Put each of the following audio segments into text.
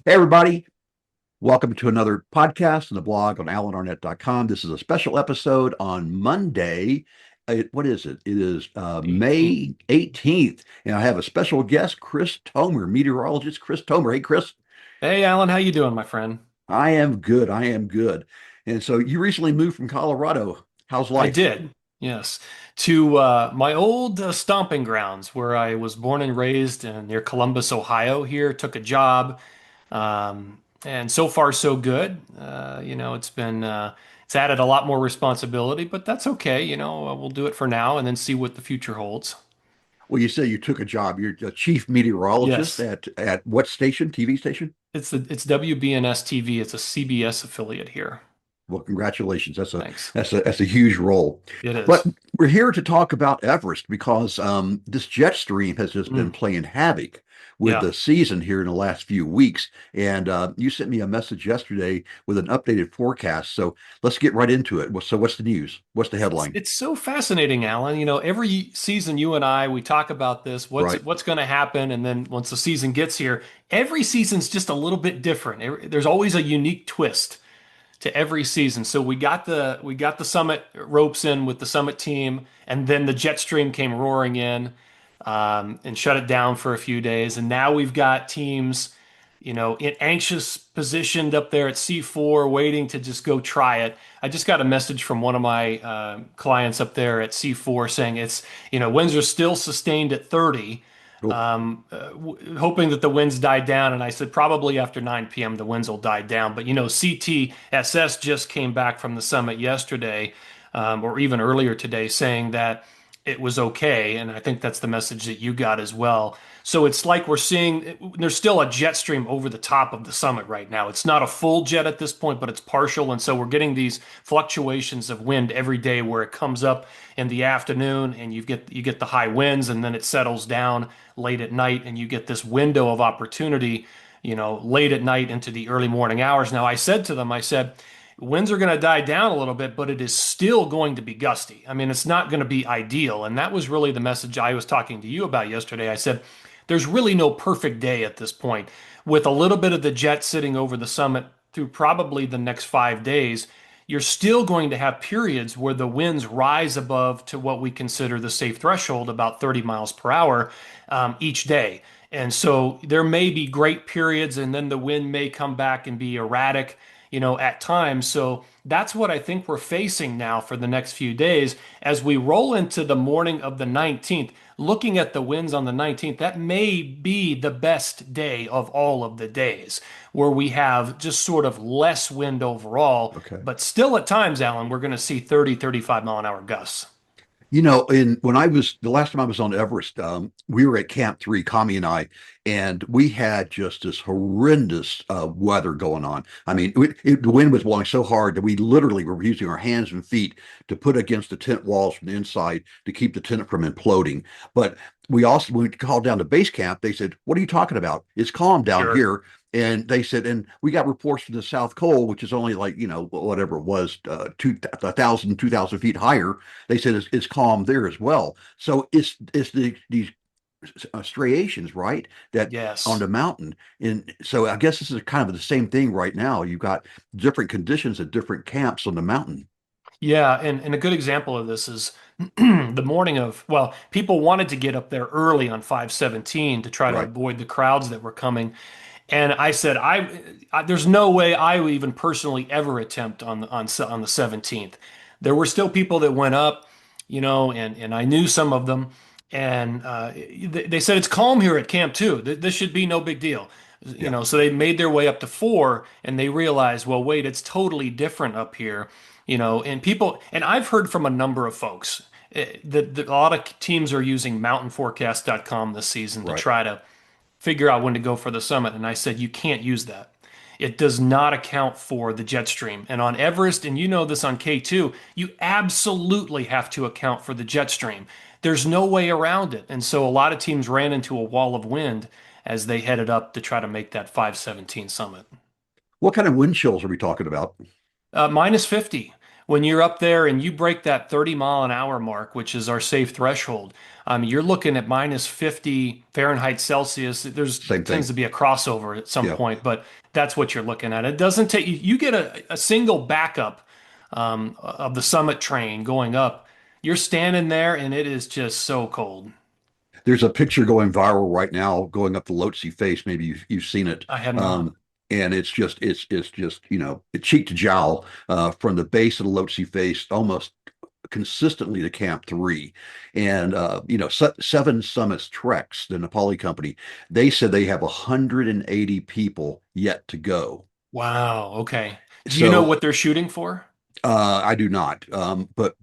Hey, everybody. Welcome to another podcast and the blog on alanarnett.com. This is a special episode on Monday. What is it? It is 18th. May 18th. And I have a special guest, Chris Tomer, meteorologist Chris Tomer. Hey, Chris. Hey, Alan, how you doing, my friend? I am good. I am good. And so you recently moved from Colorado. How's I life? did, yes, to my old stomping grounds where I was born and raised near Columbus, Ohio. Here, took a job, and so far so good. It's added a lot more responsibility, but that's okay. We'll do it for now and then see what the future holds. Well, you say you took a job. You're a chief meteorologist Yes, at what station? TV station? it's WBNS TV. It's a CBS affiliate here. Well, congratulations. That's a Thanks. that's a that's a huge role. It But is. we're here to talk about Everest because this jet stream has just been Mm, playing havoc with yeah. the season here in the last few weeks. And you sent me a message yesterday with an updated forecast. So let's get right into it. So what's the news? What's the It's headline? it's so fascinating, Alan. Every season you and I we talk about this, what's Right. what's going to happen, and then once the season gets here, every season's just a little bit different. There's always a unique twist to every season. So we got the Summit ropes in with the Summit team, and then the jet stream came roaring in and shut it down for a few days. And now we've got teams, in anxious positioned up there at C4, waiting to just go try it. I just got a message from one of my clients up there at C4 saying winds are still sustained at 30, Cool. hoping that the winds die down. And I said, probably after 9 p.m., the winds will die down. But, CTSS just came back from the summit yesterday, or even earlier today, saying that it was okay. And I think that's the message that you got as well. So it's like we're seeing there's still a jet stream over the top of the summit right now. It's not a full jet at this point, but it's partial. And so we're getting these fluctuations of wind every day where it comes up in the afternoon and you get the high winds, and then it settles down late at night and you get this window of opportunity, late at night into the early morning hours. Now I said to them, I said, winds are going to die down a little bit, but it is still going to be gusty. I mean, it's not going to be ideal. And that was really the message I was talking to you about yesterday. I said, there's really no perfect day at this point. With a little bit of the jet sitting over the summit through probably the next 5 days, you're still going to have periods where the winds rise above to what we consider the safe threshold, about 30 miles per hour each day. And so there may be great periods, and then the wind may come back and be erratic, at times. So that's what I think we're facing now for the next few days. As we roll into the morning of the 19th, looking at the winds on the 19th, that may be the best day of all of the days where we have just sort of less wind overall, Okay. but still at times, Alan, we're going to see 30, 35-mile-an-hour gusts. In when I was the last time I was on Everest, we were at Camp 3, Kami and we had just this horrendous weather going on. I mean, the wind was blowing so hard that we literally were using our hands and feet to put against the tent walls from the inside to keep the tent from imploding. But we also, when we called down to base camp, they said, "What are you talking about? It's calm down Sure. here." And they said, and we got reports from the South Col, which is only like, whatever it was, 2,000 feet higher. They said it's calm there as well. So it's these striations, right? That on Yes. the mountain. And so I guess this is kind of the same thing right now. You've got different conditions at different camps on the mountain. Yeah, and a good example of this is the morning of, well, people wanted to get up there early on 517 to try to Right. avoid the crowds that were coming. And I said, there's no way I would even personally ever attempt on the 17th. There were still people that went up, and I knew some of them, and they said it's calm here at Camp 2. This should be no big deal. Yeah. So they made their way up to 4, and they realized, well, wait, it's totally different up here, and people, and I've heard from a number of folks that a lot of teams are using mountainforecast.com this season to Right. try to figure out when to go for the summit. And I said, you can't use that. It does not account for the jet stream. And on Everest, and you know this on K2, you absolutely have to account for the jet stream. There's no way around it. And so a lot of teams ran into a wall of wind as they headed up to try to make that 517 summit. What kind of wind chills are we talking about? Minus 50. when you're up there and you break that 30-mile-an-hour mark, which is our safe threshold, you're looking at minus 50 Fahrenheit Celsius. Same Tends thing. to be a crossover at some Yeah. point, but that's what you're looking at. It doesn't take you get a single backup of the summit train going up. You're standing there and it is just so cold. There's a picture going viral right now going up the Lhotse face. Maybe you've seen it. I have not. Um, and it's just, cheek to jowl from the base of the Lhotse face almost consistently to Camp 3. And, Seven Summits Treks, the Nepali company, they said they have 180 people yet to go. Wow. Okay. Do you know So what they're shooting for? I do not. But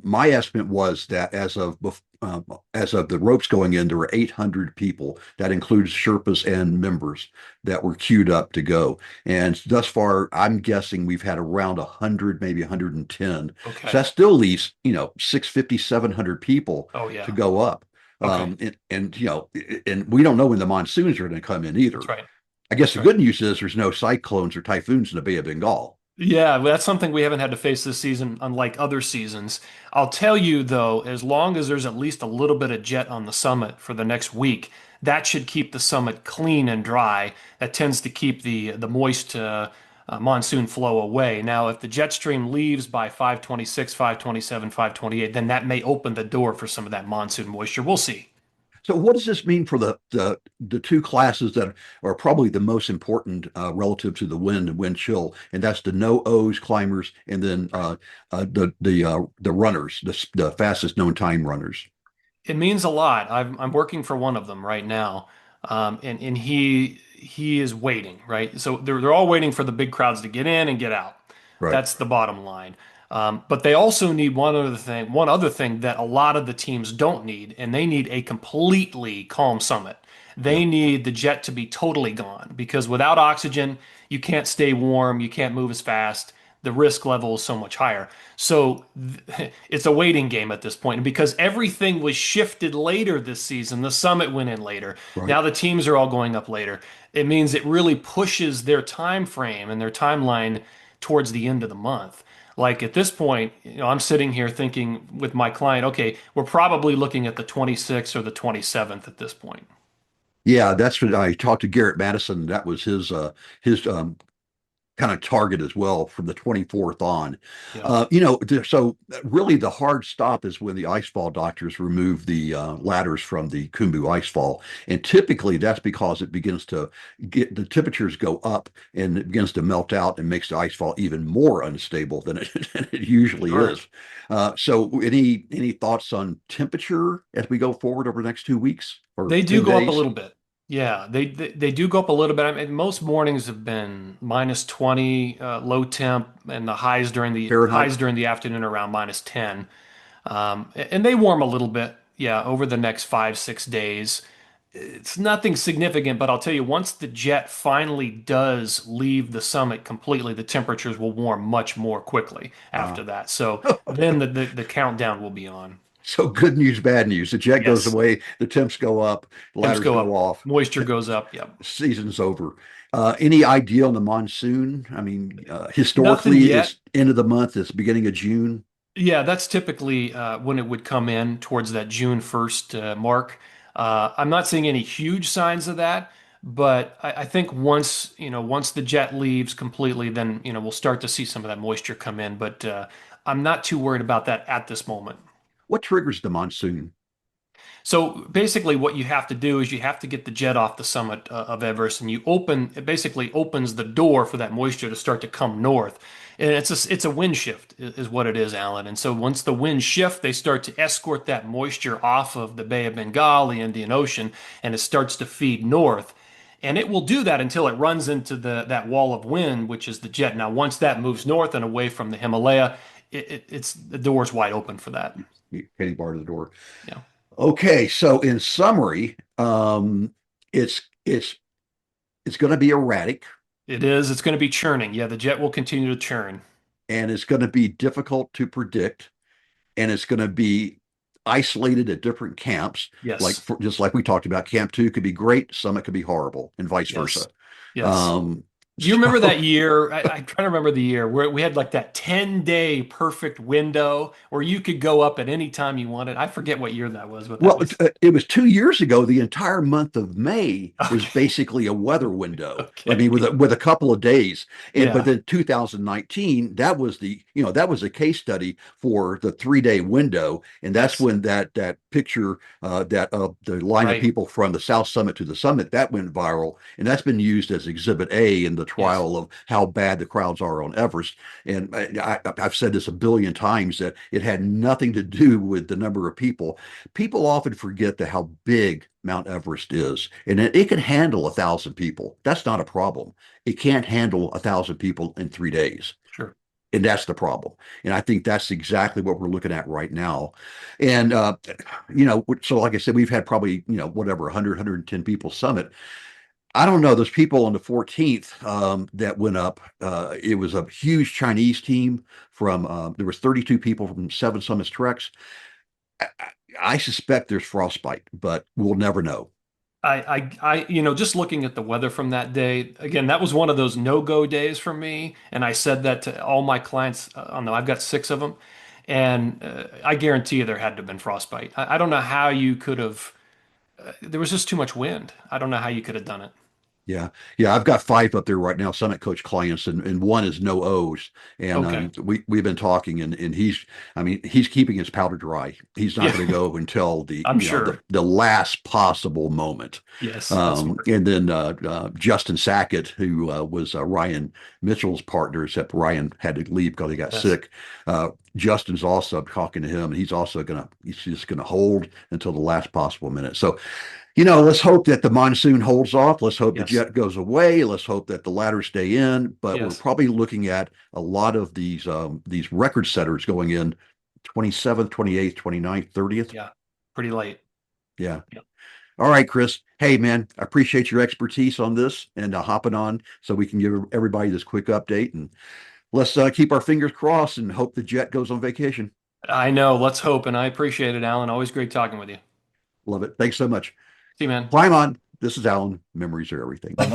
my estimate was that as of the ropes going in, there were 800 people. That includes Sherpas and members that were queued up to go. And thus far, I'm guessing we've had around 100, maybe 110. So Okay. that still leaves, 650, 700 people Oh to yeah. go up. Okay. And we don't know when the monsoons are going to come in either. That's right. I guess That's the right. good news is there's no cyclones or typhoons in the Bay of Bengal. Yeah, that's something we haven't had to face this season, unlike other seasons. I'll tell you though, as long as there's at least a little bit of jet on the summit for the next week, that should keep the summit clean and dry. That tends to keep the moist monsoon flow away. Now, if the jet stream leaves by 526, 527, 528, then that may open the door for some of that monsoon moisture. We'll see. So, what does this mean for the two classes that are probably the most important relative to the wind and wind chill, and that's the no O's climbers, and then the runners, the fastest known time runners. It means a lot. I'm working for one of them right now, and he is waiting, right? So they're all waiting for the big crowds to get in and get out. Right. That's the bottom line. But they also need one other thing that a lot of the teams don't need, and they need a completely calm summit. Yeah. They need the jet to be totally gone because without oxygen, you can't stay warm, you can't move as fast. The risk level is so much higher. So it's a waiting game at this point. And because everything was shifted later this season, the summit went in later. Right. Now the teams are all going up later. It means it really pushes their time frame and their timeline towards the end of the month. Like at this point, I'm sitting here thinking with my client, okay, we're probably looking at the 26th or the 27th at this point. Yeah, that's what I talked to Garrett Madison. That was his kind of target as well from the 24th on. Yeah. So really the hard stop is when the icefall doctors remove the ladders from the Khumbu icefall. And typically that's because it begins to get the temperatures go up and it begins to melt out and makes the icefall even more unstable than than it usually Sure. is. So any thoughts on temperature as we go forward over the next 2 weeks or They do 10 go up a days little bit. Yeah, they do go up a little bit. I mean, most mornings have been minus 20 low temp, and the Fahrenheit? highs during the afternoon are around minus 10. And they warm a little bit, yeah, over the next 5, 6 days. It's nothing significant, but I'll tell you, once the jet finally does leave the summit completely, the temperatures will warm much more quickly Uh, after that. So then the countdown will be on. So good news, bad news. The jet goes Yes, away, the temps go up, the temps ladders go go up, off, moisture goes up. Yep. season's over. Any idea on the monsoon? I mean, Nothing historically, yet. it's end of the month, it's beginning of June. Yeah, that's typically when it would come in towards that June 1st mark. I'm not seeing any huge signs of that, but I think once the jet leaves completely, then we'll start to see some of that moisture come in. But I'm not too worried about that at this moment. What triggers the monsoon? So basically, what you have to do is you have to get the jet off the summit of Everest, and it basically opens the door for that moisture to start to come north. And it's a wind shift is what it is, Alan. And so once the winds shift, they start to escort that moisture off of the Bay of Bengal, the Indian Ocean, and it starts to feed north. And it will do that until it runs into that wall of wind, which is the jet. Now, once that moves north and away from the Himalaya, it's the door's wide open for that. Penny bar to the door. Yeah. Okay, so in summary, it's it's it's going to be erratic It is. It's going to be churning. Yeah, the jet will continue to churn. and it's going to be difficult to predict and it's going to be isolated at different camps. Yes. Just like we talked about, Camp 2 could be great, Summit could be horrible, and vice versa. Yes. Yes. Um, Do you remember that So, year? I'm trying to remember the year where we had like that 10-day perfect window where you could go up at any time you wanted. I forget what year that was, but that well, was it was 2 years ago. The entire month of May was okay. basically a weather window. I mean, Okay. with a couple of days. But Yeah. then 2019, that was that was a case study for the 3 day window, and that's Yes. when that picture that the line of Right. people from the South Summit to the summit that went viral, and that's been used as Exhibit A in the Yes. trial of how bad the crowds are on Everest. And I've said this a billion times that it had nothing to do with the number of people. People often forget how big Mount Everest is, and it can handle 1,000 people. That's not a problem. It can't handle 1,000 people in 3 days. Sure. And that's the problem. And I think that's exactly what we're looking at right now. And, so like I said, we've had probably, whatever, 100, people summit. I don't know. Those people on the 14th that went up, it was a huge Chinese team there was 32 people from Seven Summits Treks. I, I suspect there's frostbite, but we'll never know. Just looking at the weather from that day, again, that was one of those no-go days for me. And I said that to all my clients. I don't know, I've got six of them. And I guarantee you there had to have been frostbite. I don't know how you could have, there was just too much wind. I don't know how you could have done it. Yeah, yeah, I've got five up there right now, Summit Coach clients, and one is no O's, and Okay. we've been talking, and I mean, he's keeping his powder dry. He's not Yeah, going to go until I'm sure. the last possible moment. Yes, that's smart. And then Justin Sackett, who was Ryan Mitchell's partner, except Ryan had to leave because he got Yes. sick. Justin's also talking to him, and he's just gonna hold until the last possible minute. So let's hope that the monsoon holds off. Let's hope the Yes. jet goes away. Let's hope that the ladders stay in. But we're Yes. probably looking at a lot of these record setters going in 27th, 28th, 29th, 30th. Yeah. Pretty late. Yeah. Yeah. All right, Chris. Hey, man, I appreciate your expertise on this and hopping on so we can give everybody this quick update. And let's keep our fingers crossed and hope the jet goes on vacation. I know. Let's hope. And I appreciate it, Alan. Always great talking with you. Love it. Thanks so much. See you, man. Climb on. This is Alan. Memories are everything. The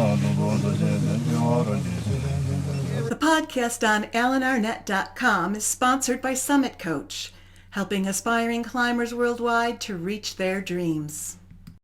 podcast on AlanArnett.com is sponsored by Summit Coach, helping aspiring climbers worldwide to reach their dreams.